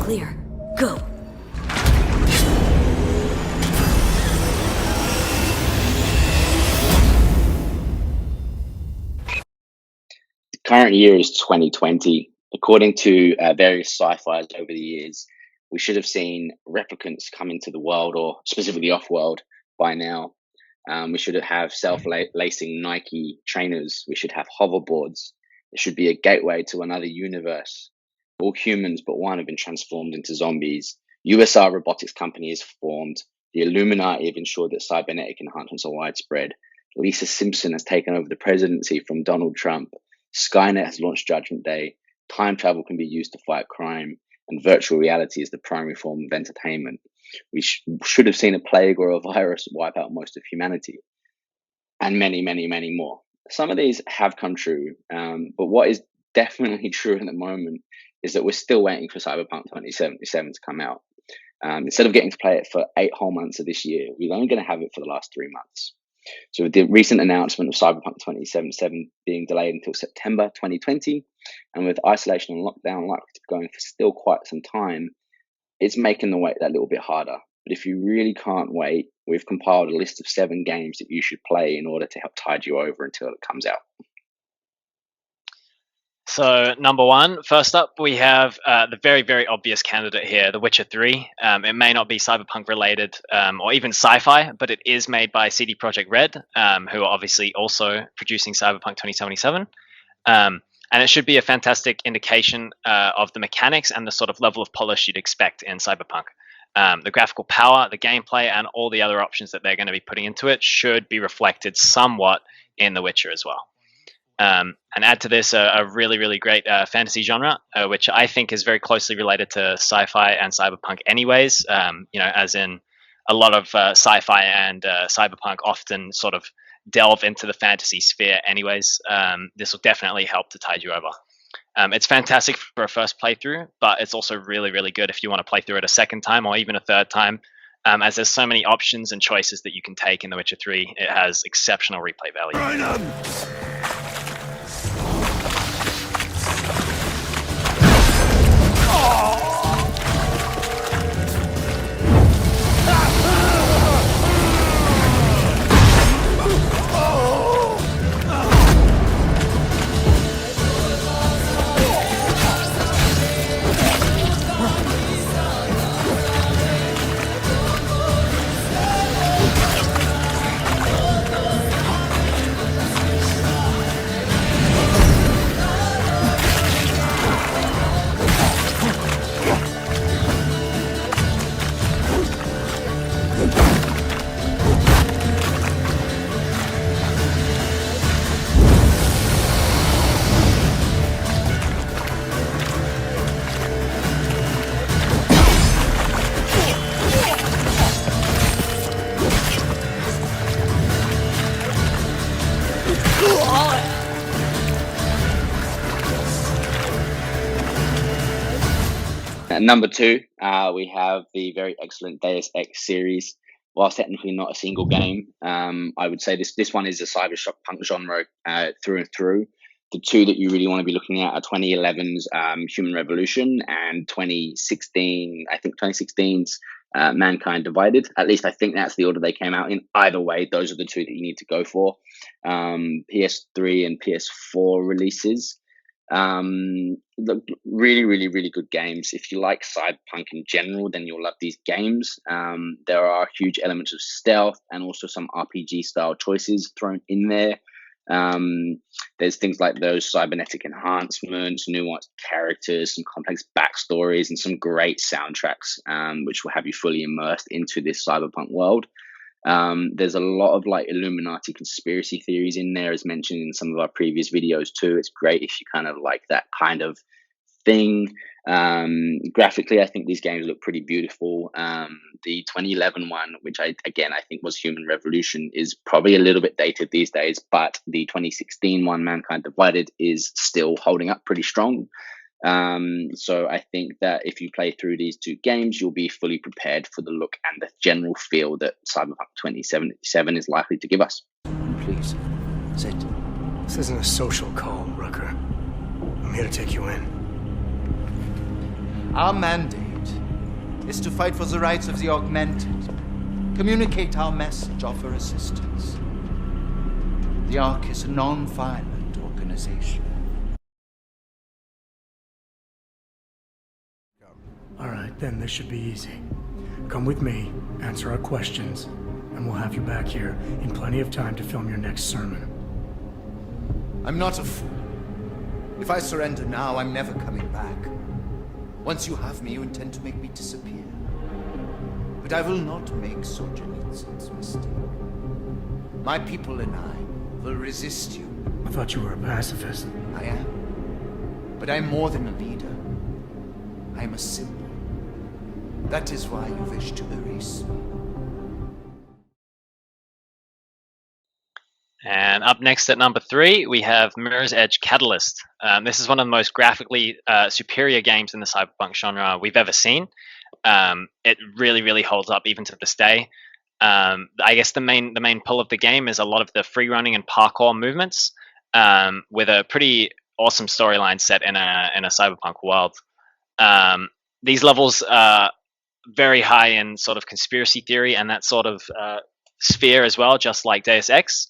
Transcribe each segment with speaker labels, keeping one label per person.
Speaker 1: clear. Go.
Speaker 2: The current year is 2020. According to various sci-fis over the years, we should have seen replicants come into the world, or specifically off-world, by now. We should have self-lacing Nike trainers. We should have hoverboards. There should be a gateway to another universe. All humans but one have been transformed into zombies. USR Robotics Company is formed. The Illuminati have ensured that cybernetic enhancements are widespread. Lisa Simpson has taken over the presidency from Donald Trump. Skynet has launched Judgment Day. Time travel can be used to fight crime. And virtual reality is the primary form of entertainment. We should have seen a plague or a virus wipe out most of humanity. And many, many, many more. Some of these have come true. But what is definitely true at the moment is that we're still waiting for Cyberpunk 2077 to come out. Instead of getting to play it for 8 whole months of this year, we're only going to have it for the last 3 months. So with the recent announcement of Cyberpunk 2077 being delayed until September 2020, and with isolation and lockdown likely to be going for still quite some time, it's making the wait that little bit harder. But if you really can't wait, we've compiled a list of 7 games that you should play in order to help tide you over until it comes out.
Speaker 3: So number 1, first up, we have the very, very obvious candidate here, The Witcher 3. It may not be Cyberpunk related or even sci-fi, but it is made by CD Projekt Red, who are obviously also producing Cyberpunk 2077. And it should be a fantastic indication of the mechanics and the sort of level of polish you'd expect in Cyberpunk. The graphical power, the gameplay, and all the other options that they're going to be putting into it should be reflected somewhat in The Witcher as well. And add to this a really, really great fantasy genre, which I think is very closely related to sci-fi and cyberpunk anyways, as in a lot of sci-fi and cyberpunk often sort of delve into the fantasy sphere anyways. This will definitely help to tide you over. It's fantastic for a first playthrough, but it's also really, really good if you want to play through it a second time or even a third time, as there's so many options and choices that you can take in The Witcher 3. It has exceptional replay value.
Speaker 2: At number 2, we have the very excellent Deus Ex series. Whilst technically not a single game, I would say this one is a cyberpunk genre through and through. The 2 that you really want to be looking at are 2011's Human Revolution and 2016's Mankind Divided. At least I think that's the order they came out in. Either way, those are the 2 that you need to go for. PS3 and PS4 releases. Look, really, really, really good games. If you like cyberpunk in general, then you'll love these games. There are huge elements of stealth and also some RPG style choices thrown in there. There's things like those cybernetic enhancements, nuanced characters, some complex backstories, and some great soundtracks, which will have you fully immersed into this cyberpunk world. There's a lot of like Illuminati conspiracy theories in there, as mentioned in some of our previous videos too. It's great if you kind of like that kind of thing. Graphically, I think these games look pretty beautiful. The 2011 one, which I think was Human Revolution, is probably a little bit dated these days, but the 2016 one, Mankind Divided, is still holding up pretty strong. So I think that if you play through these 2 games, you'll be fully prepared for the look and the general feel that Cyberpunk 2077 is likely to give us.
Speaker 4: Please, sit.
Speaker 5: This isn't a social call, Rucker. I'm here to take you in.
Speaker 4: Our mandate
Speaker 1: is to fight for the rights of the augmented, communicate our message, offer assistance. The Ark is a non-violent organization.
Speaker 5: All right, then this should be easy. Come with me, answer our questions, and we'll have you back here in plenty of time to film your next sermon.
Speaker 1: I'm not a fool. If I surrender now, I'm never coming back. Once you have me, you intend to make me disappear. But I will not make Solzhenitsyn's mistake. My people and I will resist you.
Speaker 5: I thought you were a pacifist.
Speaker 1: I am. But I'm more than a leader. I'm a symbol. That is why you wish to erase me.
Speaker 3: And up next at number 3, we have Mirror's Edge Catalyst. This is one of the most graphically superior games in the cyberpunk genre we've ever seen. It really, really holds up even to this day. I guess the main pull of the game is a lot of the free running and parkour movements, with a pretty awesome storyline set in a cyberpunk world. These levels are very high in sort of conspiracy theory and that sort of sphere as well, just like Deus Ex.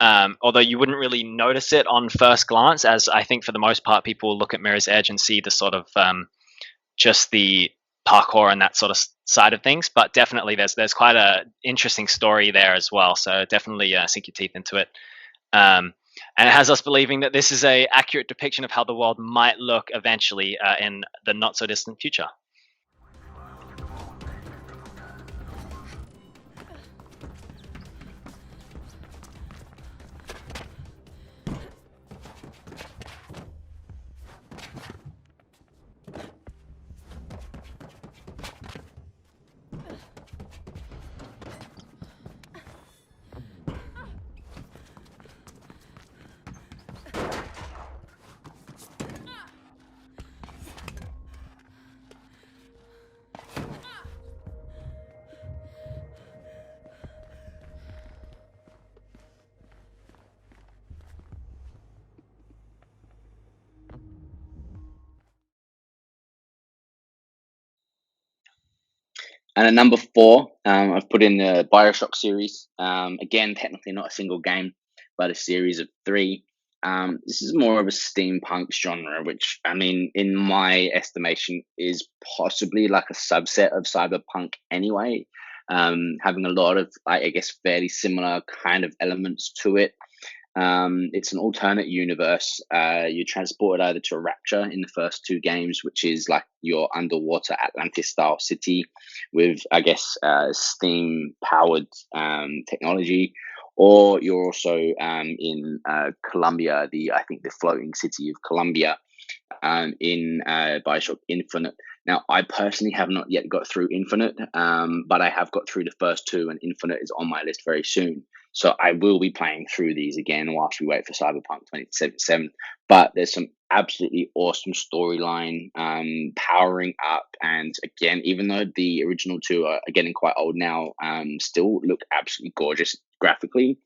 Speaker 3: Although you wouldn't really notice it on first glance, as I think for the most part people look at Mirror's Edge and see the sort of just the parkour and that sort of side of things. But definitely there's quite a interesting story there as well. So definitely sink your teeth into it. And it has us believing that this is a accurate depiction of how the world might look eventually in the not so distant future.
Speaker 2: And at number 4, I've put in the BioShock series. Again, technically not a single game, but a series of 3. This is more of a steampunk genre, which, I mean, in my estimation, is possibly like a subset of cyberpunk anyway, having a lot of, I guess, fairly similar kind of elements to it. It's an alternate universe. You're transported either to Rapture in the first 2 games, which is like your underwater Atlantis-style city with, I guess, steam-powered technology, or you're also in Columbia, I think the floating city of Columbia, in BioShock Infinite. Now, I personally have not yet got through Infinite, but I have got through the first 2, and Infinite is on my list very soon. So I will be playing through these again whilst we wait for Cyberpunk 2077. But there's some absolutely awesome storyline powering up. And again, even though the original 2 are getting quite old now, still look absolutely gorgeous graphically.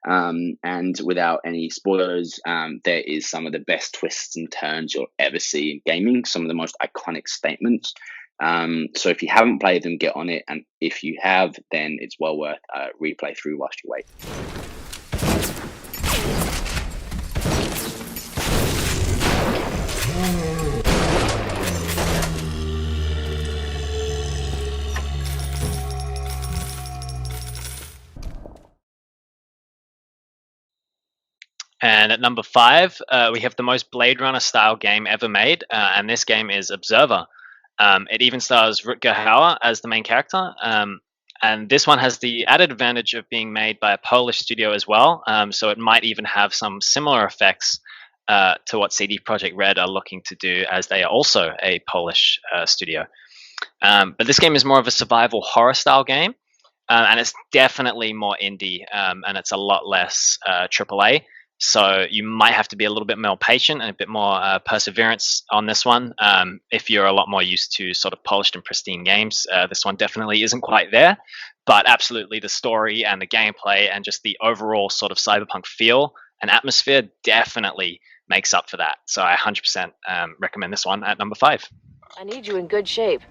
Speaker 2: And without any spoilers, there is some of the best twists and turns you'll ever see in gaming, some of the most iconic statements. So if you haven't played them, get on it. And if you have, then it's well worth replay through whilst you wait.
Speaker 3: And at number 5, we have the most Blade Runner style game ever made, and this game is Observer. It even stars Rutger Hauer as the main character, and this one has the added advantage of being made by a Polish studio as well, so it might even have some similar effects to what CD Projekt Red are looking to do, as they are also a Polish studio. But this game is more of a survival horror style game, and it's definitely more indie, and it's a lot less AAA. So you might have to be a little bit more patient and a bit more perseverance on this one. If you're a lot more used to sort of polished and pristine games, this one definitely isn't quite there. But absolutely, the story and the gameplay and just the overall sort of cyberpunk feel and atmosphere definitely makes up for that. So I 100% recommend this one at number 5.
Speaker 6: I need you in good shape.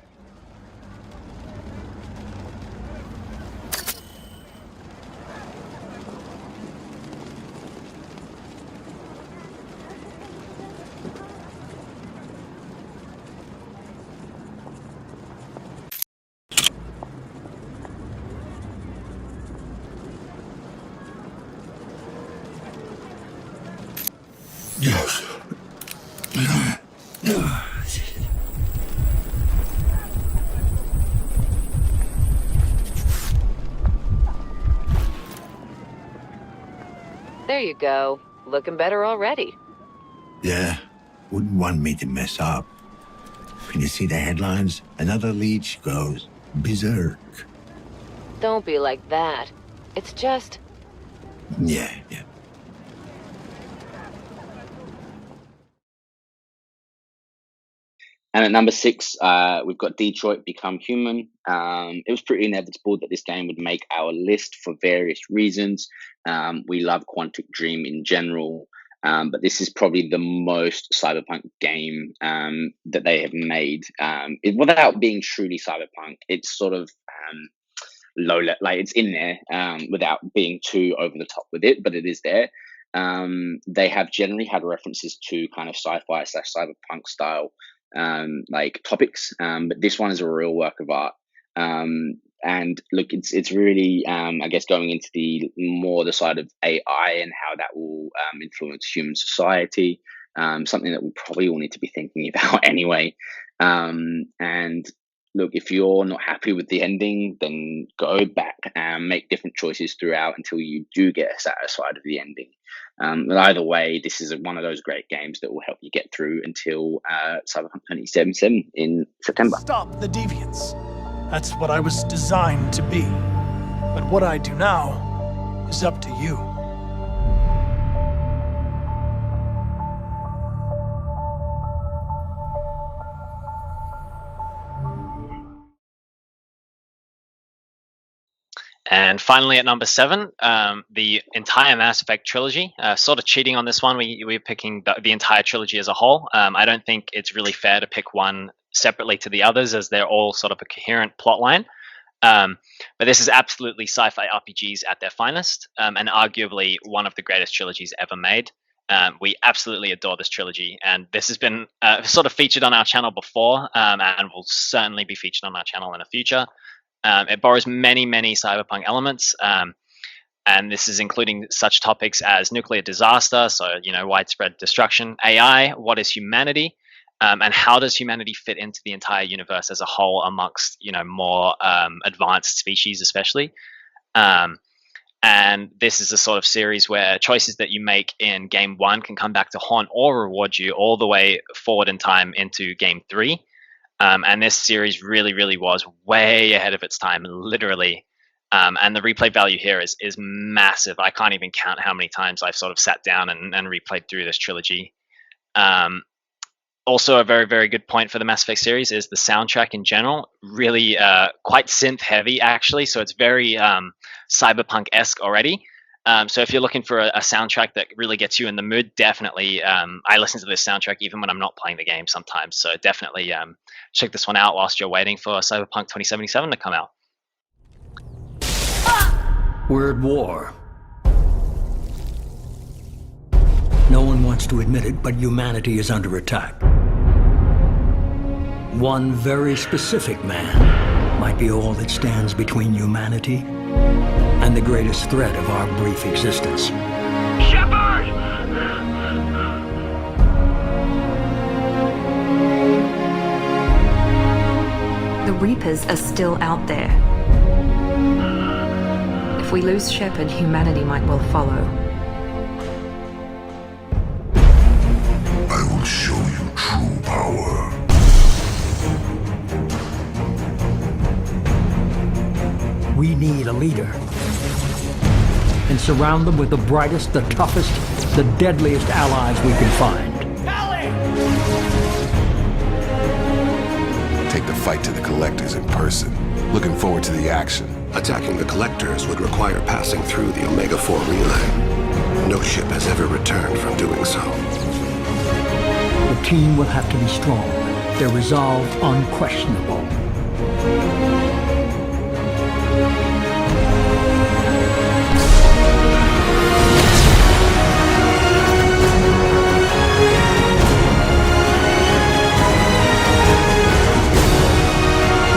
Speaker 6: There you go. Looking better already.
Speaker 7: Yeah, wouldn't want me to mess up. Can you see the headlines? Another leech goes berserk.
Speaker 6: Don't be like that. It's just...
Speaker 7: Yeah.
Speaker 2: And at number 6, we've got Detroit Become Human. It was pretty inevitable that this game would make our list for various reasons. We love Quantic Dream in general, but this is probably the most Cyberpunk game that they have made. Without being truly Cyberpunk, it's sort of low, like it's in there without being too over the top with it, but it is there. They have generally had references to kind of sci-fi / cyberpunk style like topics, but this one is a real work of art. And look, it's really I guess going into the side of AI and how that will influence human society, something that we probably all need to be thinking about anyway. And look, if you're not happy with the ending, then go back and make different choices throughout until you do get satisfied with the ending. But either way, this is one of those great games that will help you get through until Cyberpunk 2077 in September.
Speaker 8: Stop the deviants. That's what I was designed to be. But what I do now is up to you.
Speaker 3: And finally, at number 7, the entire Mass Effect trilogy. Sort of cheating on this one. We're picking the entire trilogy as a whole. I don't think it's really fair to pick one separately to the others, as they're all sort of a coherent plot line. But this is absolutely sci-fi RPGs at their finest, and arguably one of the greatest trilogies ever made. We absolutely adore this trilogy, and this has been sort of featured on our channel before, and will certainly be featured on our channel in the future. It borrows many Cyberpunk elements, and this is including such topics as nuclear disaster, so widespread destruction, AI, what is humanity, and how does humanity fit into the entire universe as a whole amongst more advanced species, especially. And this is a sort of series where choices that you make in game 1 can come back to haunt or reward you all the way forward in time into game 3. And this series really was way ahead of its time, literally. And the replay value here is massive. I can't even count how many times I've sort of sat down and replayed through this trilogy. Also, a very good point for the Mass Effect series is the soundtrack in general. Really quite synth heavy, actually. So it's very cyberpunk-esque already. So if you're looking for a soundtrack that really gets you in the mood, definitely. I listen to this soundtrack even when I'm not playing the game sometimes. So definitely check this one out whilst you're waiting for Cyberpunk 2077 to come out.
Speaker 4: We're at war. No one wants to admit it, but humanity is under attack. One very specific man might be all that stands between humanity and the greatest threat of our brief existence.
Speaker 9: Shepard!
Speaker 10: The Reapers are still out there. If we lose Shepard, humanity might well follow.
Speaker 7: I will show you true power.
Speaker 4: We need a leader. And surround them with the brightest, the toughest, the deadliest allies we can find.
Speaker 11: Take the fight to the Collectors in person. Looking forward to the action.
Speaker 12: Attacking the Collectors would require passing through the Omega-4 relay. No ship has ever returned from doing so.
Speaker 4: The team will have to be strong. Their resolve unquestionable.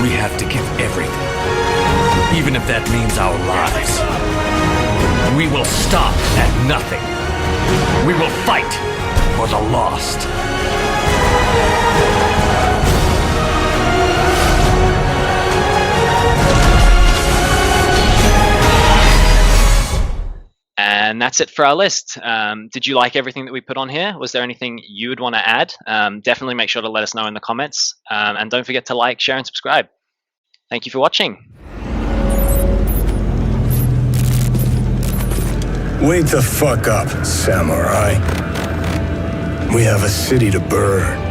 Speaker 9: We have to give everything, even if that means our lives. We will stop at nothing. We will fight for the lost.
Speaker 3: And that's it for our list. Did you like everything that we put on here? Was there anything you would want to add? Definitely make sure to let us know in the comments. And don't forget to like, share, and subscribe. Thank you for watching.
Speaker 13: Wake the fuck up, samurai. We have a city to burn.